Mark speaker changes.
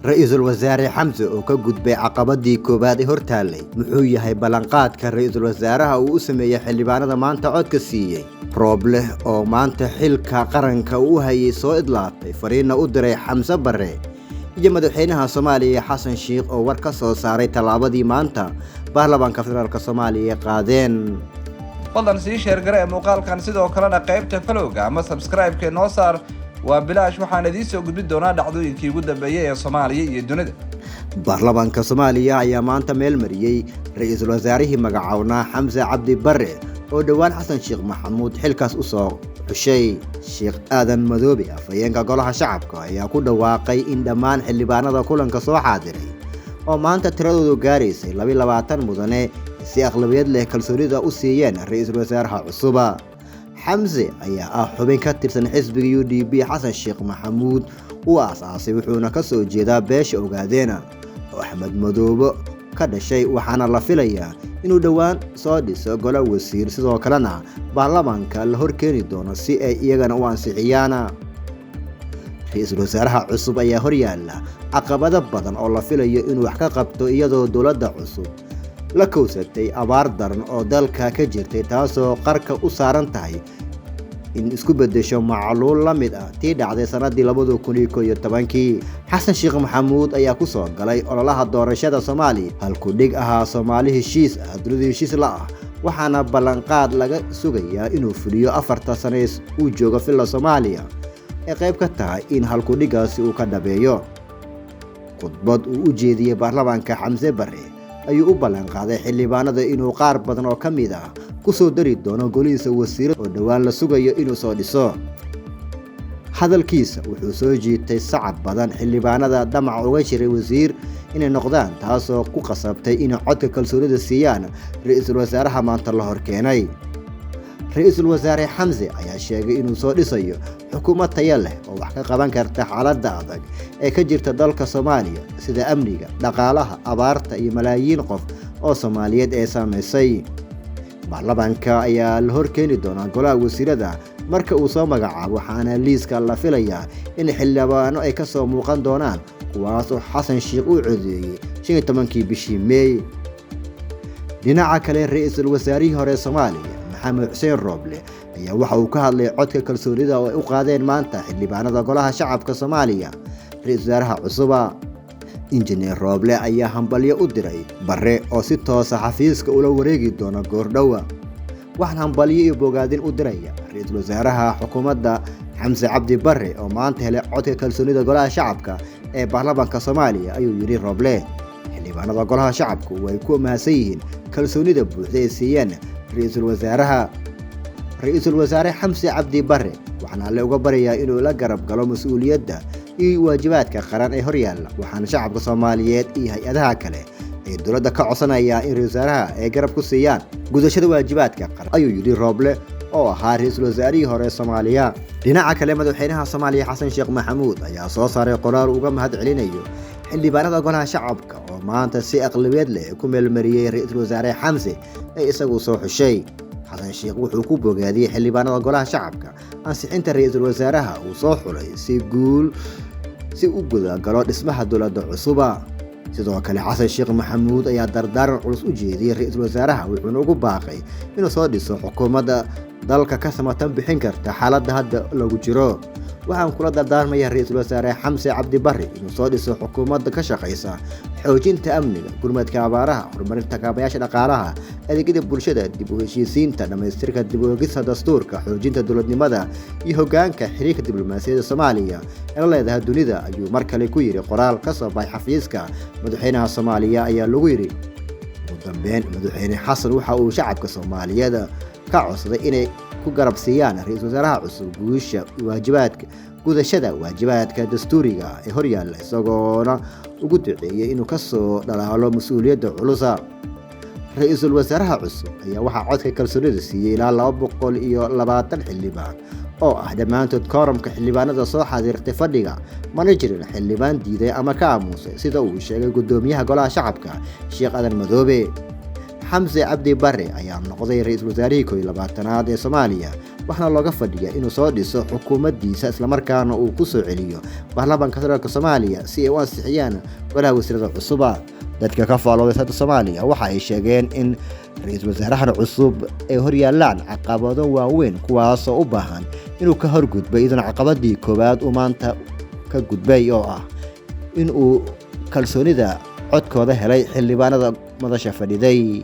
Speaker 1: رئيس الوزراء حمزة oo ka gudbay caqabadii koobaad ee hortaalay muxuu yahay ballanqaadka ra'iisul wasaaraha uu u sameeyay xildhibaanada maanta codka siiyay Rooble oo maanta xilka qaranka uu hayay soo idlaatay fariina u diray Xamse Barre iyo madaxweynaha Soomaaliya Xasan Sheikh oo war ka soo saaray talaabadii maanta baarlamaanka federaalka Soomaaliya qaadeen
Speaker 2: fadlan sii share garee muuqaalkan sidoo kalena qaybta follow-ga ama subscribe-ka noo saar waa bilaash waxaan idin soo gudbin doonaa dhacdooyinkii ugu dambeeyay ee Soomaaliya iyo dunida
Speaker 1: baarlamaanka Soomaaliya ayaa maanta meel mariyay ra'iisul wasaarihii magacaawna Xamse Cabdi Barre oo dhawaan Xasan Sheikh Maxamuud xilkaas u soo xushay Sheikh Aadan Madoobe afayeenka golaha shacabka ayaa ku dhawaaqay in dhammaan xildhibaanada kulanka soo xaadiray oo maanta tiradoodu gaaraysay 22 mudane si aqlabiyad leh kalsoonida u siiyeen ra'iisul wasaaraha cusub Xamse ayaa ah xubin ka tirsan xisbiga UDP Xasan Sheikh Maxamuud oo aasaasay wuxuuna ka soo jeedaa beesha Ogaadeena oo Axmed Madoobe ka dhashay waxaana la filayaa inuu dhawaan soo dhiso golo wasiir sidoo kalena baarlamaanka la horkeeni doono si ay iyagana u ansixiyaan ra'iisul wasaaraha cusub ayaa horyaala caqabado badan oo la filayo inuu wax ka qabto iyadoo dawladda cusub la kowsatay abaar daran oo dalka ka jirtay taasoo qarka u saaran tahay in isku bedesho macluul la mid ah tii dhacday sanadii 2011 Xasan Sheikh Maxamuud ayaa ku soo galay ololaha doorashada Soomaaliya halku dhig ahaa Soomaali heshiis ah dunida heshiis la ah waxaana ballanqaad laga sugayaa inuu fuliyo 4 sano uu joogo filla Soomaaliya ee qayb ka tahay in halku dhigaasi uu ka dhabeeyo khudbad uu u jeediyay baarlamaanka Xamse Barre ayuu u ballanqaaday xildhibaanada inuu qaar badan oo kamid ah ku soo dari doono golihiisa wasiirada oo dhawaan la sugayo inuu soo dhiso hadalkiisa wuxuu soo jiitay sacab badan xildhibaanada dhamac uga jiray wasiir inay noqdaan taasoo ku qasabtay in codka kalsoonida siiyaan ra'iisul wasaaraha maanta la horkeenay ra'iisul wasaare Xamse ayaa sheegay inuu soo dhisayo xukuumad tayo leh oo wax ka qaban karta xaaladda adag ee ka jirta dalka Soomaaliya sida amniga, dhaqaalaha, abaarta iyo malaayiin qof oo Soomaaliyeed ee saameysay baarlamaanka ayaa la horkeeni doona golaha wasiirada marka uu soo magacaabo waxaana liiska la filayaa in xildhibaano ay ka soo muuqan doonaan kuwaas oo Xasan Sheikh uu codeeyay 15 bishii May dhinaca kale ra'iisul wasaarihii hore Soomaaliya Maxamed Xuseen Rooble ayaa waxa uu ka hadlay codka kalsoonida oo ay u qaadeen maanta xildhibaanada golaha shacabka Soomaaliya ra'iisul wasaaraha cusub injineer Rooble ayaa hambalyo u diray Barre oo si toos ah xafiiska ula wareegi doona goordhowa waxaan hambalyo iyo bogaadin u diraya ra'iisul wasaaraha xukuumadda Xamse Cabdi Barre oo maanta helay codka kalsoonida golaha shacabka ee baarlamaanka Soomaaliya ayuu yiri Rooble xildhibaanada golaha shacabku way ku mahadsan yihiin kalsoonida buuxda ee siiyeen ra'iisul wasaare Xamse Cabdi Barre waxaana la uga barayaa inuu la garab galo mas'uuliyadda iyo waajibaadka qaran ee horyaalla waxaana shacabka Soomaaliyeed iyo hay'adaha kale ay dawladda ka codsanayaan in ra'iisul wasaaraha ay garab ku siiyaan gudashada waajibaadka qaran ayuu yiri Rooble oo ahaa ra'iisul wasaarihii hore Soomaaliya dhinaca kale madaxweynaha Soomaaliya Xasan Sheikh Maxamuud ayaa soo saaray qoraal uga mahadcelinayo xildhibaanada golaha shacabka oo maanta si aqlabiyad leh ku meelmariyay ra'iisul wasaare Xamse ee isagu soo xushay Xasan Sheikh wuxuu ku bogaadiyay xildhibaanada golaha shacabka ansixinta ra'iisul wasaaraha uu soo xulay si uu guda galo dhismaha dawladda cusub sidoo kale Xasan Sheikh Maxamuud ayaa dardaaran culus u jeediyay ra'iisul wasaaraha wuxuuna ugu baaqay inuu soo dhiso xukuumadda dalka ka samatan bixin karta xaaladda hadda lagu jiro waxaan kula dardaarmayaa ra'iisul wasaare Xamse Cabdi Barre inuu soo dhiso xukuumadda ka shaqeysa xoojinta amniga gurmadka abaaraha horumarinta kaabayaasha dhaqaalaha adeegyada bulshada dib u heshiisiinta dhamaystirka dib u eegista dastuurka xoojinta dawladnimada iyo hoggaanka xiriirka diblomaasiyadda Soomaaliya ee leedahay dunida ayuu mar kale ku yiri qoraal ka soo baxay xafiiska madaxweynaha Soomaaliya ayaa lagu yiri ugu dambeyn madaxweyne Xasan waxa uu shacabka Soomaaliyeed ka codsaday inay ku garab siiyaan ra'iisul wasaaraha cusub gudashada waajibaadka dastuuriga ee horyaalla isagoona ugu duceeyay inuu ka soo dhalaalo mas'uuliyadda culus ra'iisul wasaaraha cusub ayaa waxa codka kalsoonida siiyay ilaa 220 xildhibaan oo ah dhammaantood kooramka xildhibaanada soo xaadirtay fadhiga mana jirin xildhibaan diiday ama ka aamusay sida uu sheegay gudoomiyaha golaha shacabka Sheikh Aadan Madoobe xamse cabdi barre ayaa noqday ra-iisul wasaarihii 12aad ee Soomaaliya waxaana looga fadhiyaa inuu soo dhiso xukuumaddiisa isla markaana uu ku soo celiyo baarlamaanka federaalka Soomaaliya si ay u ansixiyaan golaha wasiirada cusub. dadka ka faallooday siyaasadda Soomaaliya waxa ay sheegeen in ra-iisul wasaarahan cusub ay horyaalaan caqabado waaweyn kuwaas oo u baahan inuu ka horgudbo idan caqabadii koowaad uu maanta ka gudbay oo ah in uu kalsoonida codkooda helay xildhibaanada madasha fadhiday.